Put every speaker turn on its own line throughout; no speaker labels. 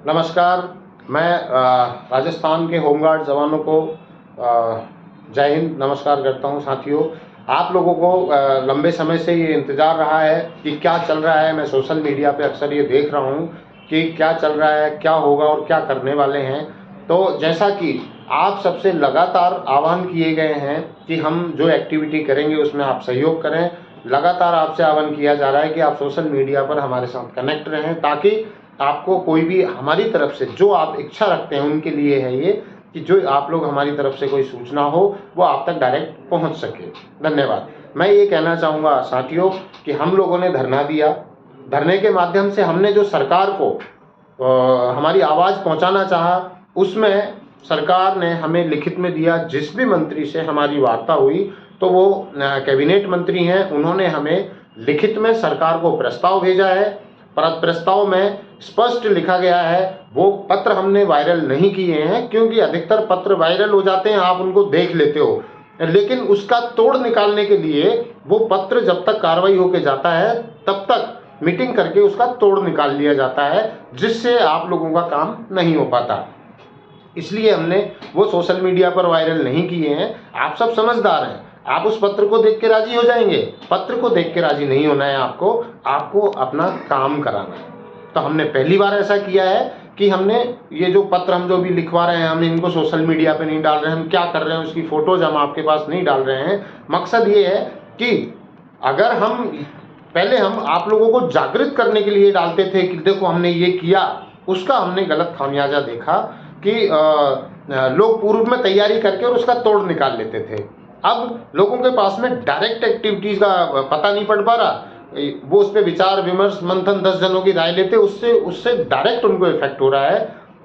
नमस्कार। मैं राजस्थान के होमगार्ड जवानों को जय हिंद नमस्कार करता हूं। साथियों, आप लोगों को लंबे समय से ये इंतज़ार रहा है कि क्या चल रहा है। मैं सोशल मीडिया पे अक्सर ये देख रहा हूं कि क्या चल रहा है, क्या होगा और क्या करने वाले हैं। तो जैसा कि आप सबसे लगातार आह्वान किए गए हैं कि हम जो एक्टिविटी करेंगे उसमें आप सहयोग करें, लगातार आपसे आह्वान किया जा रहा है कि आप सोशल मीडिया पर हमारे साथ कनेक्ट रहें, ताकि आपको कोई भी हमारी तरफ से जो आप इच्छा रखते हैं उनके लिए है ये कि जो आप लोग हमारी तरफ से कोई सूचना हो वो आप तक डायरेक्ट पहुंच सके। धन्यवाद। मैं ये कहना चाहूँगा साथियों कि हम लोगों ने धरना दिया, धरने के माध्यम से हमने जो सरकार को हमारी आवाज़ पहुंचाना चाहा, उसमें सरकार ने हमें लिखित में दिया। जिस भी मंत्री से हमारी वार्ता हुई तो वो कैबिनेट मंत्री हैं, उन्होंने हमें लिखित में सरकार को प्रस्ताव भेजा है। प्रस्ताव में स्पष्ट लिखा गया है, वो पत्र हमने वायरल नहीं किए हैं क्योंकि अधिकतर पत्र वायरल हो जाते हैं, आप उनको देख लेते हो, लेकिन उसका तोड़ निकालने के लिए वो पत्र जब तक कार्रवाई होके जाता है तब तक मीटिंग करके उसका तोड़ निकाल लिया जाता है, जिससे आप लोगों का काम नहीं हो पाता। इसलिए हमने वो सोशल मीडिया पर वायरल नहीं किए हैं। आप सब समझदार हैं, आप उस पत्र को देख के राजी हो जाएंगे। पत्र को देख के राजी नहीं होना है, आपको अपना काम कराना है। तो हमने पहली बार ऐसा किया है कि हमने ये जो पत्र हम जो भी लिखवा रहे हैं, हम इनको सोशल मीडिया पे नहीं डाल रहे हैं। हम क्या कर रहे हैं उसकी फोटोज हम आपके पास नहीं डाल रहे हैं। मकसद ये है कि अगर पहले हम आप लोगों को जागृत करने के लिए डालते थे कि देखो हमने ये किया, उसका हमने गलत खामियाजा देखा कि लोग पूर्व में तैयारी करके और उसका तोड़ निकाल लेते थे। अब लोगों के पास में डायरेक्ट एक्टिविटीज़ का पता नहीं पड़ पा रहा, वो उस पर विचार विमर्श मंथन 10 जनों की राय लेते, उससे डायरेक्ट उनको इफेक्ट हो रहा है।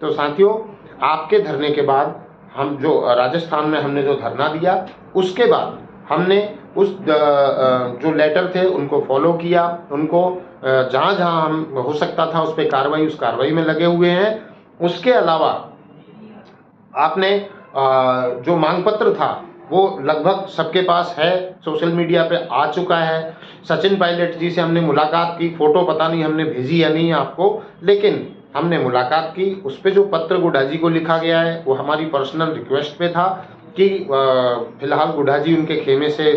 तो साथियों, आपके धरने के बाद हम जो राजस्थान में हमने जो धरना दिया, उसके बाद हमने उस जो लेटर थे उनको फॉलो किया, उनको जहाँ जहाँ हम हो सकता था उस पर उस कार्रवाई में लगे हुए हैं। उसके अलावा आपने जो मांग पत्र था वो लगभग सबके पास है, सोशल मीडिया पे आ चुका है। सचिन पायलट जी से हमने मुलाकात की, फोटो पता नहीं हमने भेजी या नहीं आपको, लेकिन हमने मुलाकात की। उस पर जो पत्र गुड्डा जी को लिखा गया है वो हमारी पर्सनल रिक्वेस्ट पे था कि फिलहाल गुड्डा जी उनके खेमे से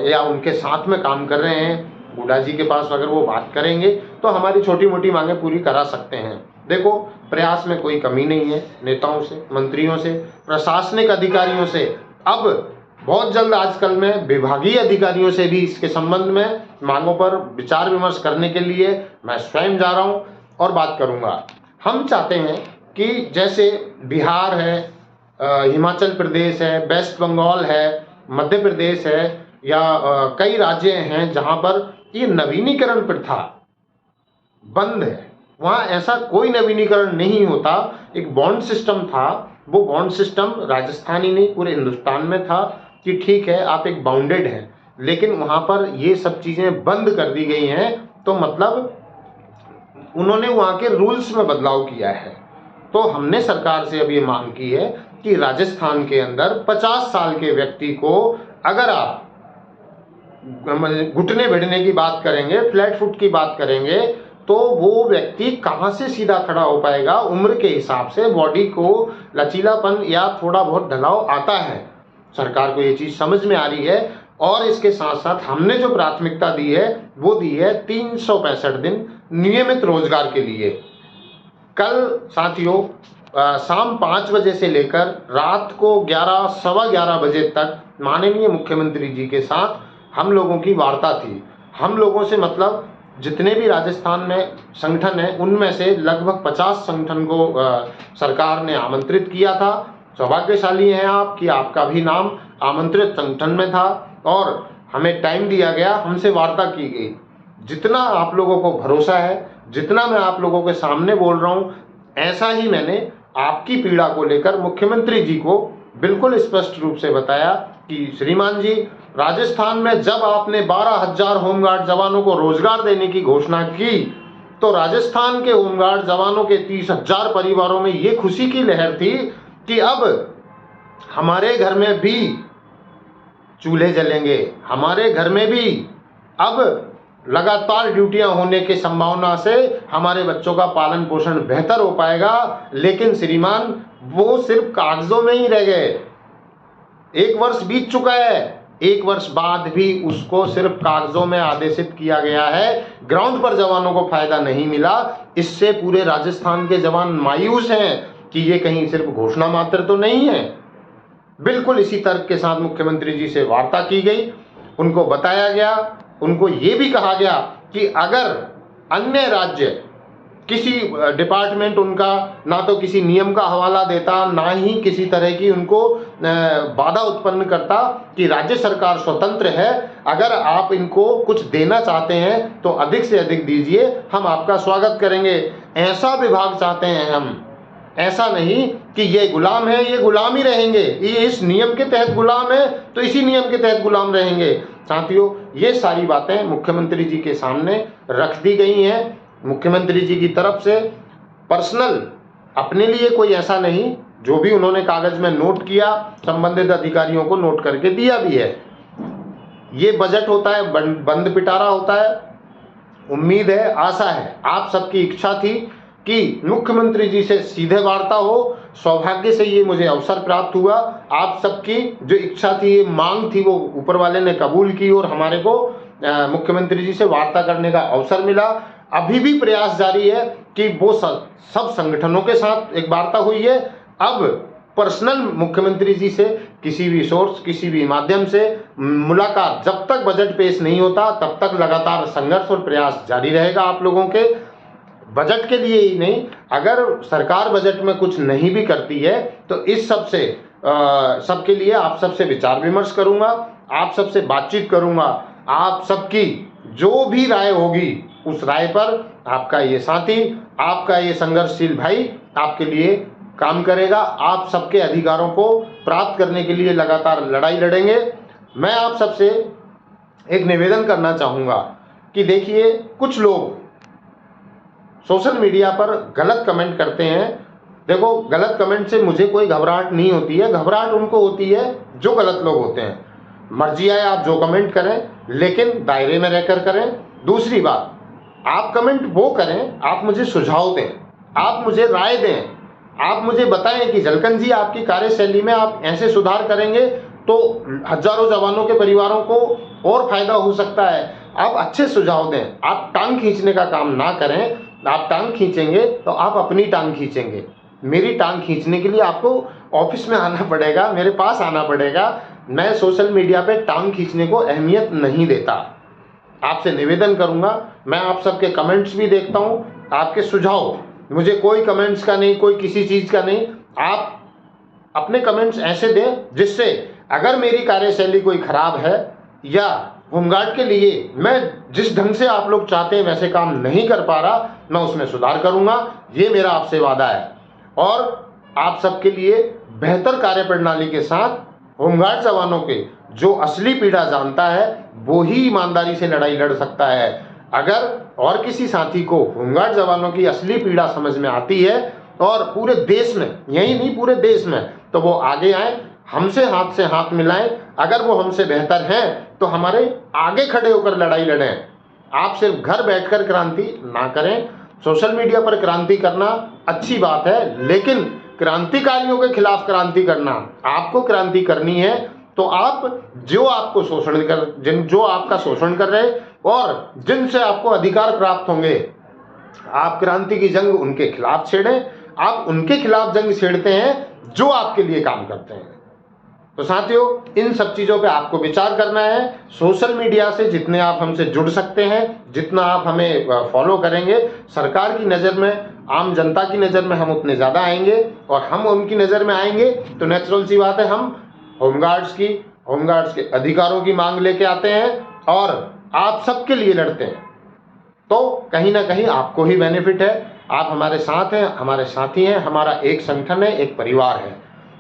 या उनके साथ में काम कर रहे हैं। गुड्डा जी के पास अगर वो बात करेंगे तो हमारी छोटी मोटी मांगें पूरी करा सकते हैं। देखो, प्रयास में कोई कमी नहीं है, नेताओं से, मंत्रियों से, प्रशासनिक अधिकारियों से, अब बहुत जल्द आजकल में विभागीय अधिकारियों से भी इसके संबंध में मांगों पर विचार विमर्श करने के लिए मैं स्वयं जा रहा हूं और बात करूंगा। हम चाहते हैं कि जैसे बिहार है, हिमाचल प्रदेश है, वेस्ट बंगाल है, मध्य प्रदेश है, या कई राज्य हैं जहां पर ये नवीनीकरण प्रथा बंद है, वहाँ ऐसा कोई नवीनीकरण नहीं होता। एक बॉन्ड सिस्टम था, वो बॉन्ड सिस्टम राजस्थान ही नहीं पूरे हिंदुस्तान में था कि ठीक है आप एक बाउंडेड हैं, लेकिन वहाँ पर ये सब चीज़ें बंद कर दी गई हैं। तो मतलब उन्होंने वहाँ के रूल्स में बदलाव किया है। तो हमने सरकार से अब ये मांग की है कि राजस्थान के अंदर 50 साल के व्यक्ति को अगर आप घुटने भिड़ने की बात करेंगे, फ्लैट फुट की बात करेंगे, तो वो व्यक्ति कहाँ से सीधा खड़ा हो पाएगा। उम्र के हिसाब से बॉडी को लचीलापन या थोड़ा बहुत ढलाव आता है, सरकार को ये चीज़ समझ में आ रही है। और इसके साथ साथ हमने जो प्राथमिकता दी है वो दी है 365 दिन नियमित रोजगार के लिए। कल साथियों शाम 5 बजे से लेकर रात को 11 सवा 11 बजे तक माननीय मुख्यमंत्री जी के साथ हम लोगों की वार्ता थी। हम लोगों से मतलब जितने भी राजस्थान में संगठन हैं उनमें से लगभग 50 संगठन को सरकार ने आमंत्रित किया था। सौभाग्यशाली हैं आप कि आपका भी नाम आमंत्रित संगठन में था और हमें टाइम दिया गया, हमसे वार्ता की गई। जितना आप लोगों को भरोसा है, जितना मैं आप लोगों के सामने बोल रहा हूँ, ऐसा ही मैंने आपकी पीड़ा को लेकर मुख्यमंत्री जी को बिल्कुल स्पष्ट रूप से बताया कि श्रीमान जी, राजस्थान में जब आपने 12,000 होमगार्ड जवानों को रोजगार देने की घोषणा की तो राजस्थान के होमगार्ड जवानों के 30,000 परिवारों में ये खुशी की लहर थी कि अब हमारे घर में भी चूल्हे जलेंगे, हमारे घर में भी अब लगातार ड्यूटियां होने की संभावना से हमारे बच्चों का पालन पोषण बेहतर हो पाएगा। लेकिन श्रीमान, वो सिर्फ कागजों में ही रह गए। 1 वर्ष बीत चुका है, 1 वर्ष बाद भी उसको सिर्फ कागजों में आदेशित किया गया है, ग्राउंड पर जवानों को फायदा नहीं मिला। इससे पूरे राजस्थान के जवान मायूस हैं कि ये कहीं सिर्फ घोषणा मात्र तो नहीं है। बिल्कुल इसी तर्क के साथ मुख्यमंत्री जी से वार्ता की गई, उनको बताया गया, उनको ये भी कहा गया कि अगर अन्य राज्य किसी डिपार्टमेंट उनका ना तो किसी नियम का हवाला देता, ना ही किसी तरह की उनको बाधा उत्पन्न करता कि राज्य सरकार स्वतंत्र है, अगर आप इनको कुछ देना चाहते हैं तो अधिक से अधिक दीजिए, हम आपका स्वागत करेंगे। ऐसा विभाग चाहते हैं हम, ऐसा नहीं कि ये गुलाम है, ये गुलाम ही रहेंगे, ये इस नियम के तहत गुलाम है तो इसी नियम के तहत गुलाम रहेंगे। साथियों, ये सारी बातें मुख्यमंत्री जी के सामने रख दी गई हैं। मुख्यमंत्री जी की तरफ से पर्सनल अपने लिए कोई ऐसा नहीं, जो भी उन्होंने कागज में नोट किया संबंधित अधिकारियों को नोट करके दिया भी है। ये बजट होता है, बंद पिटारा होता है। उम्मीद है, आशा है, आप सबकी इच्छा थी कि मुख्यमंत्री जी से सीधे वार्ता हो। सौभाग्य से ये मुझे अवसर प्राप्त हुआ। आप सबकी जो इच्छा थी, ये मांग थी, वो ऊपर वाले ने कबूल की और हमारे को मुख्यमंत्री जी से वार्ता करने का अवसर मिला। अभी भी प्रयास जारी है कि वो सब संगठनों के साथ एक वार्ता हुई है। अब पर्सनल मुख्यमंत्री जी से किसी भी सोर्स, किसी भी माध्यम से मुलाकात, जब तक बजट पेश नहीं होता तब तक लगातार संघर्ष और प्रयास जारी रहेगा आप लोगों के। बजट के लिए ही नहीं, अगर सरकार बजट में कुछ नहीं भी करती है तो इस सबके लिए आप सबसे विचार विमर्श करूंगा, आप सबसे बातचीत करूंगा। आप सबकी जो भी राय होगी उस राय पर आपका ये साथी, आपका ये संघर्षशील भाई आपके लिए काम करेगा। आप सबके अधिकारों को प्राप्त करने के लिए लगातार लड़ाई लड़ेंगे। मैं आप सबसे एक निवेदन करना चाहूँगा कि देखिए, कुछ लोग सोशल मीडिया पर गलत कमेंट करते हैं। देखो, गलत कमेंट से मुझे कोई घबराहट नहीं होती है, घबराहट उनको होती है जो गलत लोग होते हैं। मर्जी आए आप जो कमेंट करें, लेकिन दायरे में रहकर करें। दूसरी बात, आप कमेंट वो करें, आप मुझे सुझाव दें, आप मुझे राय दें, आप मुझे बताएं कि झलकन जी, आपकी कार्यशैली में आप ऐसे सुधार करेंगे तो हजारों जवानों के परिवारों को और फायदा हो सकता है। आप अच्छे सुझाव दें, आप टांग खींचने का काम ना करें। आप टांग खींचेंगे तो आप अपनी टांग खींचेंगे। मेरी टांग खींचने के लिए आपको ऑफिस में आना पड़ेगा, मेरे पास आना पड़ेगा। मैं सोशल मीडिया पे टांग खींचने को अहमियत नहीं देता। आपसे निवेदन करूंगा, मैं आप सबके कमेंट्स भी देखता हूं, आपके सुझाव, मुझे कोई कमेंट्स का नहीं, कोई किसी चीज़ का नहीं। आप अपने कमेंट्स ऐसे दें जिससे अगर मेरी कार्यशैली कोई खराब है या होमगार्ड के लिए मैं जिस ढंग से आप लोग चाहते हैं वैसे काम नहीं कर पा रहा, मैं उसमें सुधार करूंगा। ये मेरा आपसे वादा है। और आप सबके लिए बेहतर कार्य प्रणाली के साथ होमगार्ड जवानों के जो असली पीड़ा जानता है वो ही ईमानदारी से लड़ाई लड़ सकता है। अगर और किसी साथी को होमगार्ड जवानों की असली पीड़ा समझ में आती है और पूरे देश में, यही नहीं पूरे देश में, तो वो आगे आए, हमसे हाथ मिलाएं। अगर वो हमसे बेहतर हैं तो हमारे आगे खड़े होकर लड़ाई लड़ें। आप सिर्फ घर बैठकर क्रांति ना करें। सोशल मीडिया पर क्रांति करना अच्छी बात है, लेकिन क्रांतिकारियों के खिलाफ क्रांति करना, आपको क्रांति करनी है तो आप जो आपको जो आपका शोषण कर रहे और जिनसे आपको अधिकार प्राप्त होंगे, आप क्रांति की जंग उनके खिलाफ छेड़ें। आप उनके खिलाफ जंग छेड़ते हैं जो आपके लिए काम करते हैं। तो साथियों, इन सब चीज़ों पे आपको विचार करना है। सोशल मीडिया से जितने आप हमसे जुड़ सकते हैं, जितना आप हमें फॉलो करेंगे, सरकार की नज़र में, आम जनता की नज़र में हम उतने ज़्यादा आएंगे। और हम उनकी नज़र में आएंगे तो नेचुरल सी बात है, हम होमगार्ड्स के अधिकारों की मांग लेके आते हैं और आप सबके लिए लड़ते हैं। तो कहीं ना कहीं आपको ही बेनिफिट है। आप हमारे साथ हैं, हमारे साथी हैं, हमारा एक संगठन है, एक परिवार है।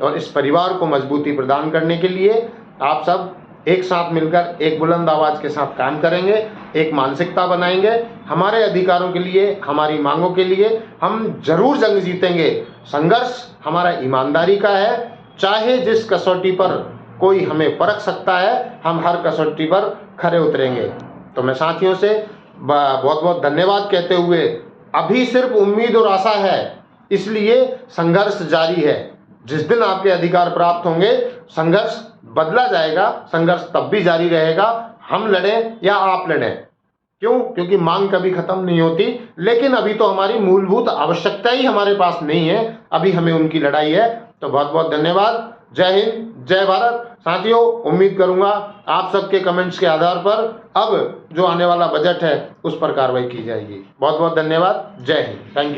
और इस परिवार को मजबूती प्रदान करने के लिए आप सब एक साथ मिलकर एक बुलंद आवाज़ के साथ काम करेंगे, एक मानसिकता बनाएंगे। हमारे अधिकारों के लिए, हमारी मांगों के लिए हम जरूर जंग जीतेंगे। संघर्ष हमारा ईमानदारी का है। चाहे जिस कसौटी पर कोई हमें परख सकता है, हम हर कसौटी पर खरे उतरेंगे। तो मैं साथियों से बहुत बहुत धन्यवाद कहते हुए, अभी सिर्फ उम्मीद और आशा है, इसलिए संघर्ष जारी है। जिस दिन आपके अधिकार प्राप्त होंगे, संघर्ष बदला जाएगा, संघर्ष तब भी जारी रहेगा, हम लड़ें या आप लड़ें। क्यों? क्योंकि मांग कभी खत्म नहीं होती, लेकिन अभी तो हमारी मूलभूत आवश्यकता ही हमारे पास नहीं है, अभी हमें उनकी लड़ाई है। तो बहुत बहुत धन्यवाद। जय हिंद, जय भारत। साथियों, उम्मीद करूंगा आप सबके कमेंट्स के आधार पर अब जो आने वाला बजट है उस पर कार्रवाई की जाएगी। बहुत बहुत धन्यवाद। जय हिंद। Thank you.